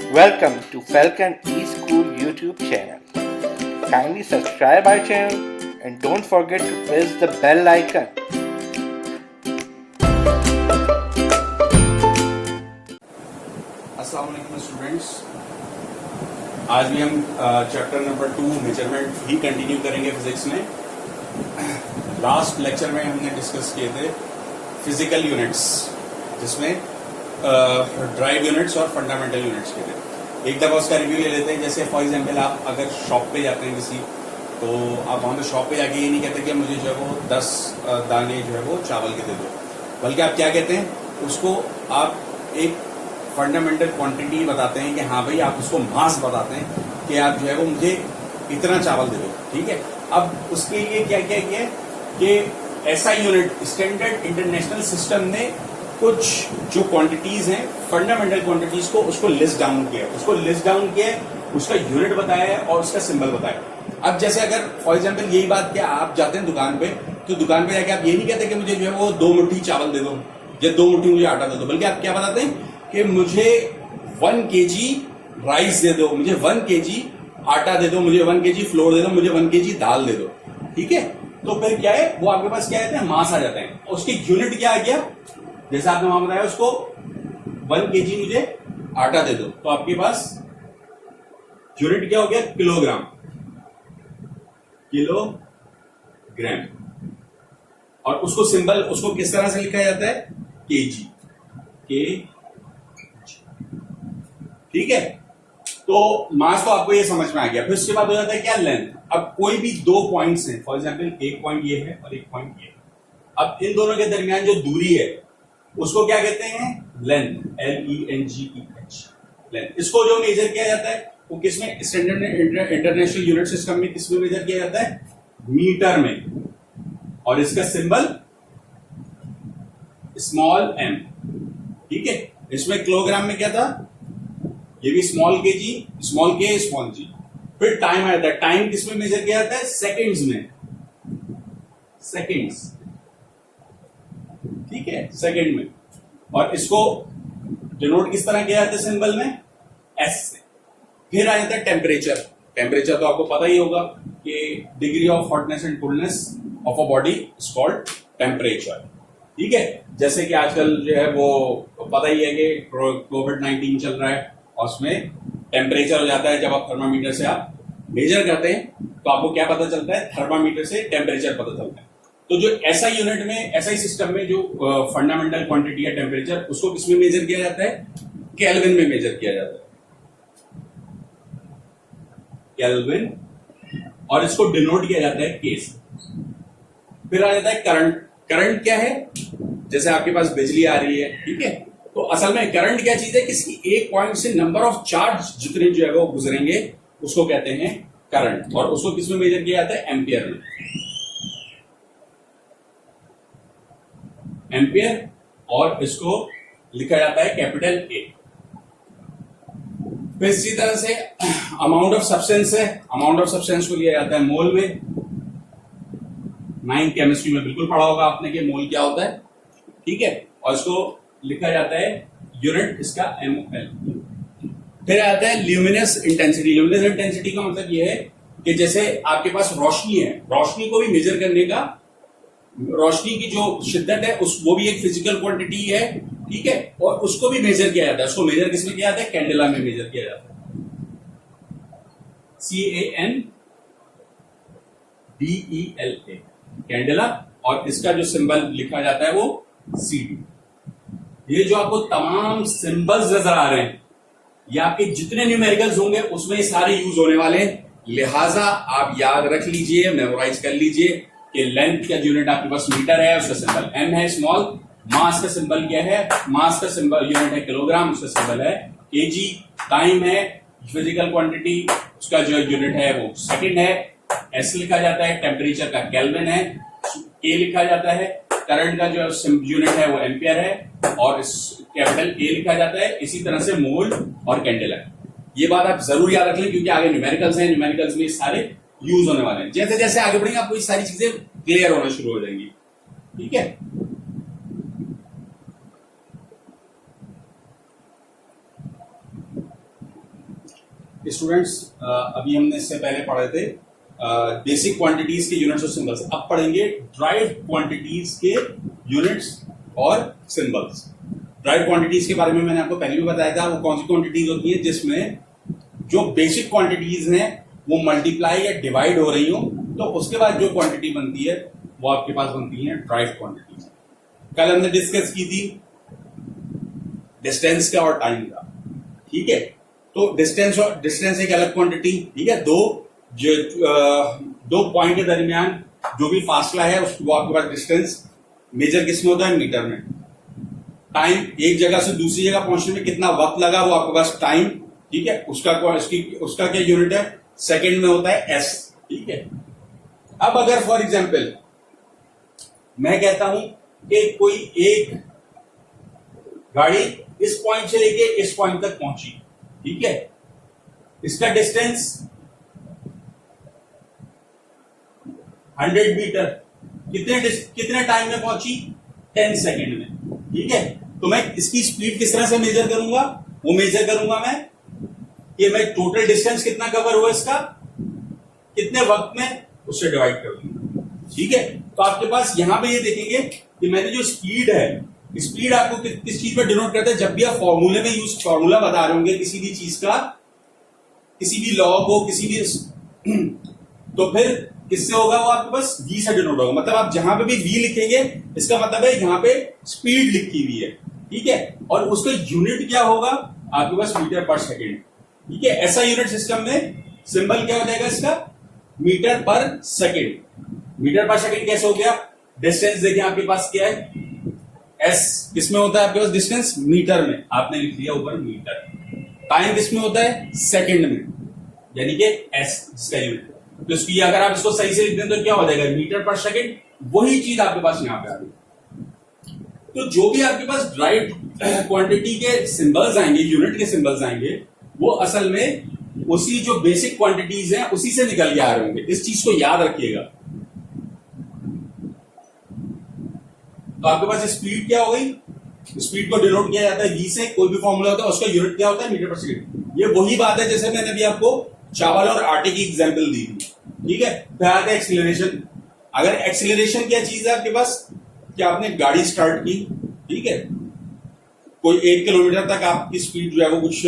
Welcome to Falcon eSchool YouTube channel. Kindly subscribe our channel and don't forget to press the bell icon. अस्सलाम वालेकुम students, आज भी हम chapter number 2 measurement ही continue करेंगे physics में। Last lecture में हमने डिस्कस किए थे फिजिकल यूनिट्स, जिसमें ड्राइव यूनिट्स और फंडामेंटल यूनिट्स के थे। एक दफा उसका रिव्यू ले लेते हैं। जैसे फॉर एग्जांपल आप अगर शॉप पे जाते हैं किसी, तो आप वहां पे शॉप पे जाके ये नहीं कहते कि मुझे जो है वो 10 दाने जो है वो चावल के दे दो, बल्कि आप क्या कहते हैं, उसको आप एक फंडामेंटल क्वांटिटी बताते हैं कि हाँ भाई, आप उसको मास बताते हैं कि आप जो है वो मुझे इतना चावल दे दो। ठीक है, अब उसके लिए क्या क्या किया कि ऐसा यूनिट स्टैंडर्ड इंटरनेशनल सिस्टम ने कुछ जो क्वांटिटीज हैं फंडामेंटल क्वांटिटीज को उसको लिस्ट डाउन किया, उसका यूनिट बताया है और उसका सिंबल बताया। अब जैसे अगर फॉर एग्जांपल यही बात कि आप जाते हैं दुकान पे, तो दुकान पे जाके आप ये नहीं कहते कि मुझे जो है वो 2 मुट्ठी चावल दे दो या 2 मुट्ठी मुझे आटा दे दो, बल्कि आप क्या बताते हैं कि मुझे 1 kg राइस दे दो, मुझे 1 kg आटा दे दो, मुझे 1 kg फ्लोर दे दो, मुझे 1 kg दाल दे दो। ठीक है, तो फिर क्या है, वो आपके पास क्या कहते हैं, मास आ जाते हैं। उसकी यूनिट क्या आ गया, जैसा आपने वहां बताया, उसको 1 kg मुझे आटा दे दो, तो आपके पास यूनिट क्या हो गया, किलोग्राम। और उसको सिंबल, उसको किस तरह से लिखा जाता है, केजी, के। ठीक है, तो मास तो आपको ये समझ में आ गया। फिर उसके बाद हो जाता है क्या, लेंथ। अब कोई भी 2 पॉइंट्स हैं, फॉर एग्जांपल एक पॉइंट ये है और एक पॉइंट ये है। अब इन दोनों के दरमियान जो दूरी है उसको क्या कहते हैं, लेंथ, LENGTH, लेंथ। इसको जो मेजर किया जाता है वो किसमें, स्टैंडर्ड इंटरनेशनल यूनिट सिस्टम में किसमें मेजर किया जाता है, मीटर में, और इसका सिंबल स्मॉल m। ठीक है, इसमें किलोग्राम में क्या था, ये भी small kg, small k, small g। फिर टाइम आ जाता है, टाइम किसमें मेजर किया जाता है, सेकंड्स में, सेकंड्स। ठीक है, सेकंड में। और इसको डिनोट किस तरह किया जाता है, सिंबल में S से। फिर आ जाता है टेम्परेचर। टेम्परेचर तो आपको पता ही होगा कि degree of hotness and coolness of a body is called temperature. ठीक है, जैसे कि आजकल जो है वो पता ही है कि कोविड-19 चल रहा है, और उसमें टेम्परेचर हो जाता है। जब आप थर्मामीटर से आप मेजर करते हैं तो आपको क्या पता चलता है, थर्मामीटर से टेम्परेचर पता चलता है। तो जो ऐसा यूनिट में, ऐसा ही सिस्टम में जो फंडामेंटल क्वांटिटी है टेम्परेचर, उसको किसमें मेजर किया जाता है, केल्विन में मेजर किया जाता है, केल्विन। और इसको डिनोट किया जाता है के से। फिर आ जाता है करंट। करंट क्या है, जैसे आपके पास बिजली आ रही है, ठीक है, तो असल में करंट क्या चीज है, किसी एक पॉइंट से नंबर ऑफ चार्ज जितने जो है वो गुजरेंगे उसको कहते हैं करंट। और उसको किसमें मेजर किया जाता है, एम्पियर में, एम्पियर। और इसको लिखा जाता है कैपिटल ए। फिर इसी तरह से अमाउंट ऑफ सब्सटेंस है, अमाउंट ऑफ सब्सटेंस को लिया जाता है मोल में। 9th केमिस्ट्री में बिल्कुल पढ़ा होगा आपने कि मोल क्या होता है। ठीक है, और इसको लिखा जाता है यूनिट इसका MOL। फिर आता है ल्यूमिनस इंटेंसिटी। ल्यूमिनस इंटेंसिटी का मतलब यह है कि जैसे आपके पास रोशनी है, रोशनी को भी मेजर करने का, रोशनी की जो शिद्दत है वो भी एक फिजिकल क्वांटिटी है। ठीक है, और उसको भी मेजर किया जाता है। उसको मेजर किसमें किया जाता है, कैंडेला में मेजर किया जाता है, CANDELA, कैंडेला। और इसका जो सिंबल लिखा जाता है वो CD। ये जो आपको तमाम सिंबल्स नजर आ रहे हैं, ये आपके जितने न्यूमेरिकल्स होंगे उसमें सारे यूज होने वाले हैं। लिहाजा आप याद रख लीजिए, मेमोराइज कर लीजिए कि लेंथ का यूनिट आपके पास मीटर है, उसका सिंबल m है, स्मॉल। मास का सिंबल क्या है, मास का सिंबल यूनिट है किलोग्राम, उसका सिंबल है kg। टाइम है फिजिकल क्वांटिटी, उसका जो यूनिट है वो सेकंड है, S लिखा जाता है। टेम्परेचर का केल्विन है, K लिखा जाता है। करंट का जो यूनिट है वो एम्पियर है, और इस कैपिटल A लिखा जाता है। इसी तरह से मोल और कैंडेला। ये बात आप जरूर याद रख लें, क्योंकि आगे न्यूमेरिकल्स हैं, न्यूमेरिकल्स में सारे यूज होने वाले हैं। जैसे जैसे आगे बढ़ेंगे आपको ये सारी चीजें क्लियर होना शुरू हो जाएंगी। ठीक है, स्टूडेंट्स अभी हमने इससे पहले पढ़े थे बेसिक क्वांटिटीज के यूनिट्स और सिंबल्स। अब पढ़ेंगे ड्राइव क्वांटिटीज के यूनिट्स और सिंबल्स। ड्राइव क्वांटिटीज के बारे में मैंने आपको पहले भी बताया था, वो कौन सी क्वांटिटीज होती है जिसमें जो बेसिक क्वांटिटीज हैं वो मल्टीप्लाई या डिवाइड हो रही हो, तो उसके बाद जो क्वांटिटी बनती है वो आपके पास बनती है ड्राइव क्वांटिटीज। कल हमने डिस्कस की थी डिस्टेंस का और टाइम का, ठीक है। तो डिस्टेंस एक अलग क्वांटिटी, ठीक है। दो पॉइंट के दरमियान जो भी फासला है वो आपके पास डिस्टेंस मेजर किस में होता है, मीटर में। टाइम, एक जगह से दूसरी जगह पहुंचने में कितना वक्त लगा वो आपके पास टाइम, ठीक है। उसका क्या यूनिट है, सेकंड में होता है एस, ठीक है। अब अगर फॉर एग्जांपल मैं कहता हूं कि कोई एक गाड़ी इस पॉइंट से लेके इस पॉइंट तक पहुंची, ठीक है। इसका डिस्टेंस 100 मीटर, कितने टाइम में पहुंची, 10 सेकेंड में, ठीक है। तो मैं इसकी स्पीड किस तरह से मेजर करूंगा, वो मेजर करूंगा मैं कि मैं टोटल डिस्टेंस कितना कवर हुआ इसका, कितने वक्त में, उससे डिवाइड कर दूंगा, ठीक है। तो आपके पास यहां पे ये देखेंगे कि मैंने जो स्पीड है, स्पीड आपको किस चीज पर डिनोट करता है, जब भी आप फॉर्मूले में फॉर्मूला बता रहे होंगे किसी भी चीज का, किसी भी लॉ को, किसी भी तो फिर किससे होगा, वो आपके पास v से डिनोट होगा। मतलब आप जहां पे भी v लिखेंगे इसका मतलब है यहां पे स्पीड लिखी हुई है, ठीक है। और उसका यूनिट क्या होगा आपके पास, मीटर पर सेकेंड, ठीक है। ऐसा यूनिट सिस्टम में सिंबल क्या हो जाएगा इसका, मीटर पर सेकेंड। मीटर पर सेकेंड कैसे हो गया, डिस्टेंस देखिए आपके पास क्या है, एस किसमें होता है आपके पास डिस्टेंस, मीटर में, आपने लिख दिया ऊपर मीटर। टाइम किसमें होता है, सेकंड में, यानी कि एस इसका यूनिट। तो इसकी अगर आप इसको सही से लिख दें तो क्या हो जाएगा, मीटर पर सेकंड। वही चीज आपके पास यहां पे आ गई। तो जो भी आपके पास ड्राइव क्वांटिटी के सिंबल्स आएंगे, यूनिट के सिंबल्स आएंगे, वो असल में उसी जो बेसिक क्वांटिटीज हैं उसी से निकल के आ रहे होंगे। इस चीज को याद रखिएगा। तो आपके पास स्पीड क्या हो गई, स्पीड को डिनोट किया जाता है v से, कोई भी फॉर्मूला होता है उसका यूनिट क्या होता है, मीटर पर सेकंड। ये वही बात है जैसे मैंने अभी आपको चावल और आटे की एग्जांपल दी थी, ठीक है। फिर आता है एक्सीलरेशन। अगर एक्सीलरेशन क्या चीज है आपके पास, कि आपने गाड़ी स्टार्ट की, ठीक है, कोई 1 किलोमीटर तक आपकी स्पीड जो है वो कुछ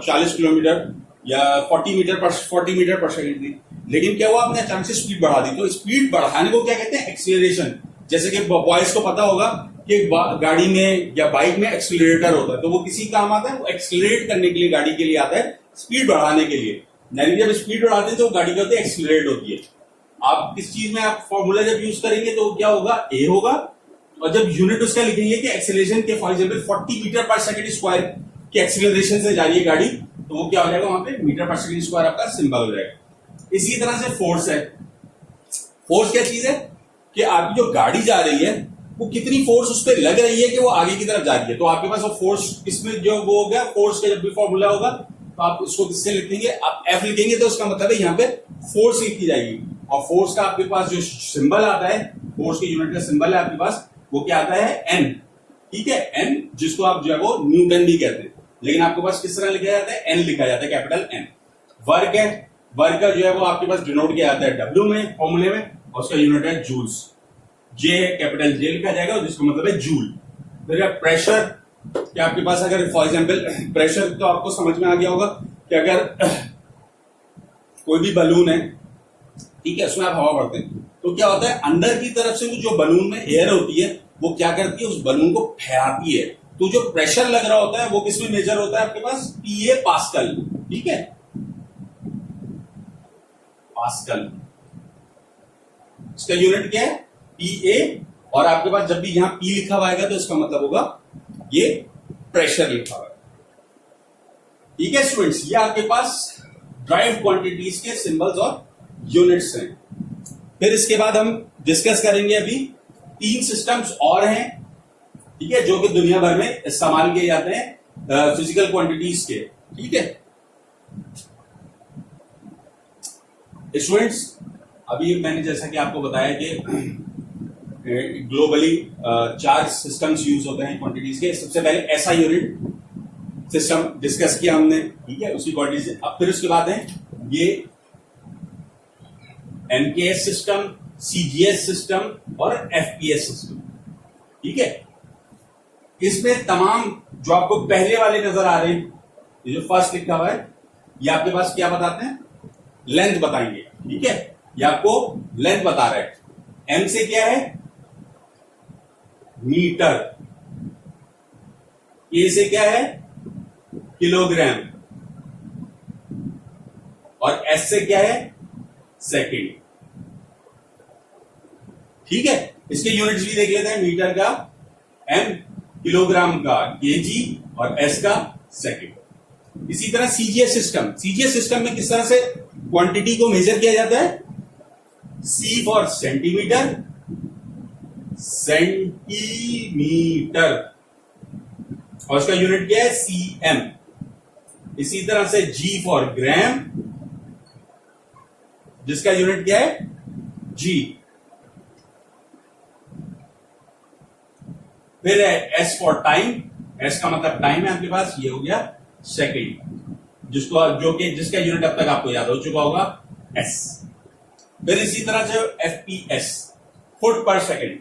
40 किलोमीटर या 40 मीटर पर सेकंड थी, लेकिन क्या हुआ, आपने अचानक से स्पीड बढ़ा दी। तो स्पीड बढ़ाने को क्या कहते हैं, एक्सीलरेशन। जैसे कि बॉयज को पता होगा कि गाड़ी में या बाइक में एक्सीलरेटर होता है, तो वो किसी काम आता है, वो एक्सीलरेट करने के लिए गाड़ी के लिए आता है, स्पीड बढ़ाने के लिए। यानी जब स्पीड बढ़ाते हैं तो गाड़ी क्या होती है, एक्सीलरेट होती है। आप किस चीज में आप फॉर्मूला जब यूज करेंगे तो क्या होगा, ए होगा। और जब यूनिट उसका लिखेंगे कि एक्सीलरेशन के फॉर एग्जांपल 40 मीटर पर सेकंड स्क्वायर की एक्सीलरेशन से जा रही है गाड़ी, तो वो क्या हो जाएगा, वहां पे मीटर पर सेकंड स्क्वायर आपका सिंबल हो जाएगा। इसी तरह से फोर्स है। फोर्स क्या चीज है कि आपकी जो गाड़ी जा रही है वो कितनी फोर्स उस पर लग रही है कि वो आगे की तरफ जा रही है। तो आपके पास वो फोर्स इसमें जो वो हो गया, फोर्स का जब भी फॉर्मूला होगा तो आप उसको किससे लिखेंगे, आप एफ लिखेंगे, तो उसका मतलब है यहाँ पे फोर्स लिखी जाएगी। और फोर्स का आपके पास जो सिंबल आता है, फोर्स के यूनिट का सिंबल है आपके पास, वो क्या आता है, एन, ठीक है। एन जिसको आप जो है वो न्यूटन भी कहते हैं, लेकिन आपके पास किस तरह लिखा जाता है, एन लिखा जाता है, कैपिटल एन। वर्क है, वर्क का जो है वो आपके पास डिनोट किया जाता है डब्ल्यू में, फॉर्मूले में, और उसका यूनिट है जूल्स। जे कैपिटल जे लिखा जाएगा, जिसका मतलब है जूल। फिर प्रेशर, क्या आपके पास अगर फॉर एग्जांपल प्रेशर, तो आपको समझ में आ गया होगा कि अगर कोई भी बलून है, ठीक है, उसमें आप हवा भरते हैं, तो क्या होता है, अंदर की तरफ से जो बलून में एयर होती है वो क्या करती है, उस बलून को फैलाती है। तो जो प्रेशर लग रहा होता है वो किसमें मेजर होता है आपके पास, पीए पास्कल, ठीक है, पास्कल। इसका यूनिट क्या है, पीए। और आपके पास जब भी यहां पी लिखा हुआ आएगा तो इसका मतलब होगा ये प्रेशर लिखा हुआ है, ठीक है स्टूडेंट्स। ये आपके पास ड्राइव क्वांटिटीज के सिंबल्स और यूनिट्स हैं। फिर इसके बाद हम डिस्कस करेंगे अभी 3 सिस्टम्स और हैं, ठीक है, जो कि दुनिया भर में इस्तेमाल किए जाते हैं फिजिकल क्वांटिटीज के, ठीक है स्टूडेंट्स। अभी मैंने जैसा कि आपको बताया कि ग्लोबली 4 सिस्टम्स यूज होते हैं क्वांटिटीज के। सबसे पहले एसआई यूनिट, सिस्टम डिस्कस किया हमने, ठीक है, उसकी क्वालिटीज। अब फिर उसके बाद है ये एमकेएस सिस्टम, सीजीएस सिस्टम और एफपीएस सिस्टम, ठीक है। इसमें तमाम जो आपको पहले वाले नजर आ रहे हैं, ये जो फर्स्ट लिखा हुआ है, ये आपके पास क्या बताते हैं, लेंथ बताएंगे, ठीक है, ये आपको लेंथ बता रहा है। एम से क्या है, मीटर, ए से क्या है, किलोग्राम, और एस से क्या है, सेकेंड, ठीक है। इसके यूनिट्स भी देख लेते हैं, मीटर का एम, किलोग्राम का केजी, और एस का सेकेंड। इसी तरह सीजीएस सिस्टम, सीजीएस सिस्टम में किस तरह से क्वांटिटी को मेजर किया जाता है, सी फॉर सेंटीमीटर, सेंटीमीटर, और उसका यूनिट क्या है, सीएम। इसी तरह से जी फॉर ग्राम, जिसका यूनिट क्या है, जी। फिर है एस फॉर टाइम, एस का मतलब टाइम है आपके पास, ये हो गया सेकेंड, जिसका यूनिट अब तक आपको याद हो चुका होगा, एस। फिर इसी तरह से एफपीएस, फुट पर सेकेंड,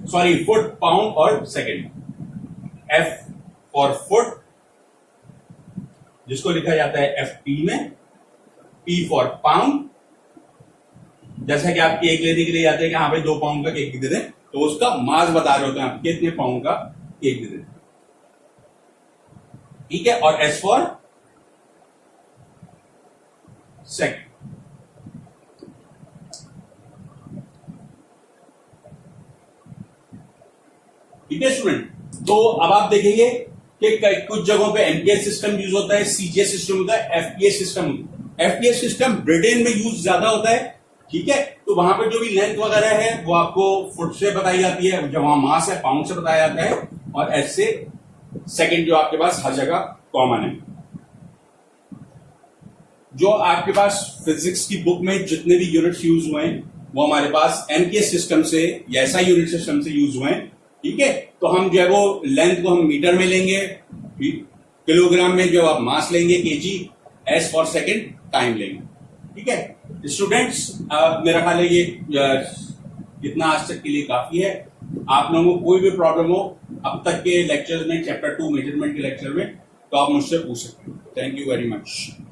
सॉरी फुट, पाउंड और सेकेंड। एफ फॉर फुट, जिसको लिखा जाता है एफपी में, पी फॉर पाउंड, जैसा कि आप केक लेने के लिए जाते हैं कि हाँ भाई 2 पाउंड का केक दे दें, तो उसका मास बता रहे होते हैं आप, कितने पाउंड का केक दे दें, ठीक है। और एस फॉर सेकेंड, ठीक है स्टूडेंट। तो अब आप देखेंगे कि कुछ जगहों पे एमकेएस सिस्टम यूज होता है, सीजीएस सिस्टम होता है, FPS system. FPS system Britain में यूज ज्यादा होता है, ठीक है। तो वहां पे जो भी लेंथ वगैरह है वो आपको फुट से बताई जाती है, जब वहां मास है पाउंड से बताया जाता है, और एस से सेकेंड जो आपके पास हर जगह कॉमन है। जो आपके पास फिजिक्स की बुक में जितने भी यूनिट्स यूज हुए हैं वो हमारे पास एमकेएस सिस्टम से या ऐसा यूनिट सिस्टम से यूज हुए हैं, ठीक है। तो हम जो है वो लेंथ को हम मीटर में लेंगे, किलोग्राम में जो आप मास लेंगे KG, S for second time लेंगे, ठीक है। स्टूडेंट्स मेरा ख्याल है ये इतना आज तक के लिए काफी है। आप लोगों को कोई भी प्रॉब्लम हो अब तक के लेक्चर्स में, चैप्टर 2 मेजरमेंट के लेक्चर में, तो आप मुझसे पूछ सकते हैं। Thank you very much.